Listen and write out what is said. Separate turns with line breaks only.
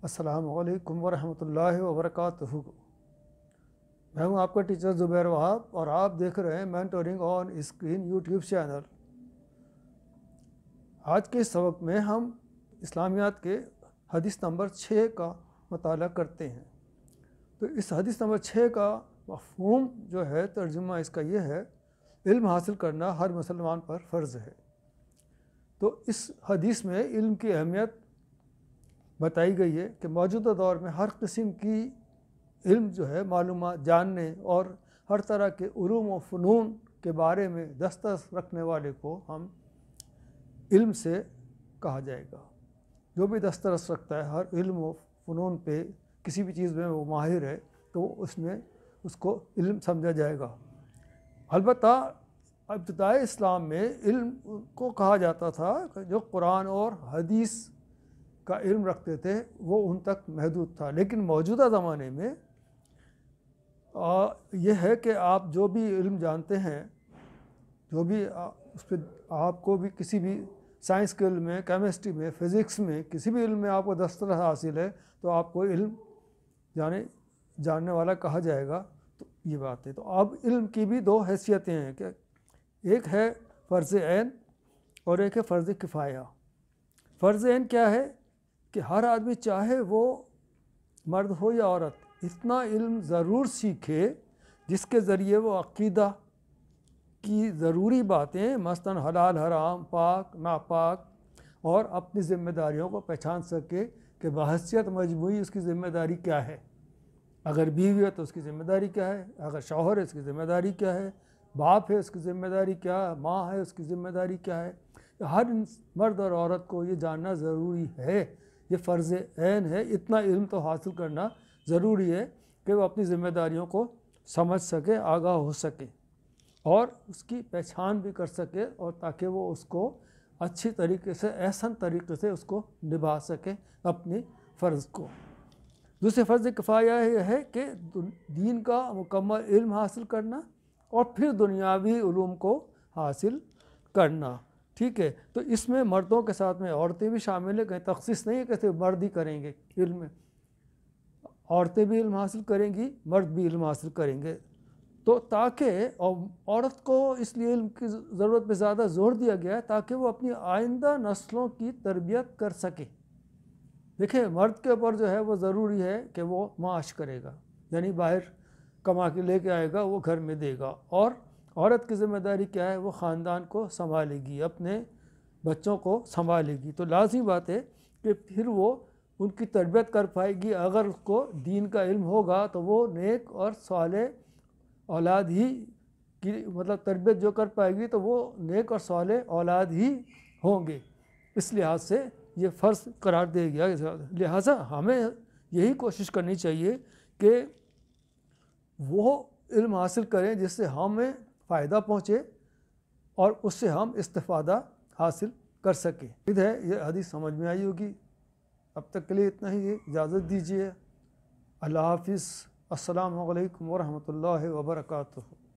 السلام علیکم ورحمۃ اللہ وبرکاتہ۔ میں ہوں آپ کا ٹیچر زبیر وہاب اور آپ دیکھ رہے ہیں mentoring on screen YouTube channel. آج کے سبق میں ہم اسلامیات کے حدیث نمبر 6 کا مطالعہ کرتے ہیں۔ تو اس حدیث نمبر 6 کا مفہوم جو ہے، ترجمہ اس کا یہ ہے، علم حاصل کرنا ہر مسلمان پر فرض ہے۔ تو اس حدیث میں علم کی اہمیت بتائی گئی ہے کہ موجودہ دور میں ہر قسم کی علم جو ہے، معلومات جاننے اور ہر طرح کے علوم و فنون کے بارے میں دسترس رکھنے والے کو ہم علم سے کہا جائے گا۔ جو بھی دسترس رکھتا ہے ہر علم و فنون پہ، کسی بھی چیز میں وہ ماہر ہے، تو اس کو علم سمجھا جائے گا۔ البتہ ابتدائی اسلام میں علم کو کہا جاتا تھا کہ جو قرآن اور حدیث کا علم رکھتے تھے وہ ان تک محدود تھا، لیکن موجودہ زمانے میں یہ ہے کہ آپ جو بھی علم جانتے ہیں، جو بھی اس پہ آپ کو بھی کسی بھی سائنس کے علم میں، کیمسٹری میں، فزکس میں، کسی بھی علم میں آپ کو دسترس حاصل ہے تو آپ کو علم جاننے والا کہا جائے گا۔ تو یہ بات ہے۔ تو اب علم کی بھی دو حیثیتیں ہیں کہ ایک ہے فرض عین اور ایک ہے فرض کفایہ۔ فرض عین کیا ہے کہ ہر آدمی چاہے وہ مرد ہو یا عورت اتنا علم ضرور سیکھے جس کے ذریعے وہ عقیدہ کی ضروری باتیں، مثلاً حلال حرام، پاک ناپاک، اور اپنی ذمہ داریوں کو پہچان سکے کہ بحیثیت مجموعی اس کی ذمہ داری کیا ہے۔ اگر بیوی ہے تو اس کی ذمہ داری کیا ہے، اگر شوہر ہے اس کی ذمہ داری کیا ہے، باپ ہے اس کی ذمہ داری کیا ہے، ماں ہے اس کی ذمہ داری کیا ہے۔ ہر مرد اور عورت کو یہ جاننا ضروری ہے، یہ فرض عین ہے۔ اتنا علم تو حاصل کرنا ضروری ہے کہ وہ اپنی ذمہ داریوں کو سمجھ سکے، آگاہ ہو سکے اور اس کی پہچان بھی کر سکے، اور تاکہ وہ اس کو اچھی طریقے سے، احسن طریقے سے اس کو نبھا سکے اپنی فرض کو۔ دوسرے فرض کفایہ یہ ہے کہ دین کا مکمل علم حاصل کرنا اور پھر دنیاوی علوم کو حاصل کرنا۔ ٹھیک ہے، تو اس میں مردوں کے ساتھ میں عورتیں بھی شامل ہیں، کہیں تخصیص نہیں ہے کہ صرف مرد ہی کریں گے علم میں، عورتیں بھی علم حاصل کریں گی، مرد بھی علم حاصل کریں گے۔ تو تاکہ عورت کو اس لیے علم کی ضرورت پہ زیادہ زور دیا گیا ہے تاکہ وہ اپنی آئندہ نسلوں کی تربیت کر سکے۔ دیکھیں، مرد کے اوپر جو ہے وہ ضروری ہے کہ وہ معاش کرے گا، یعنی باہر کما کے لے کے آئے گا، وہ گھر میں دے گا، اور عورت کی ذمہ داری کیا ہے، وہ خاندان کو سنبھالے گی، اپنے بچوں کو سنبھالے گی۔ تو لازمی بات ہے کہ پھر وہ ان کی تربیت کر پائے گی۔ اگر اس کو دین کا علم ہوگا تو وہ نیک اور صالح اولاد ہی کی تربیت جو کر پائے گی تو وہ نیک اور صالح اولاد ہی ہوں گے۔ اس لحاظ سے یہ فرض قرار دیا گیا۔ لہٰذا ہمیں یہی کوشش کرنی چاہیے کہ وہ علم حاصل کریں جس سے ہمیں فائدہ پہنچے اور اس سے ہم استفادہ حاصل کر سکیں۔ امید ہے یہ حدیث سمجھ میں آئی ہوگی۔ اب تک کے لیے اتنا ہی ہے، اجازت دیجیے۔ اللہ حافظ۔ السلام علیکم ورحمۃ اللہ وبرکاتہ۔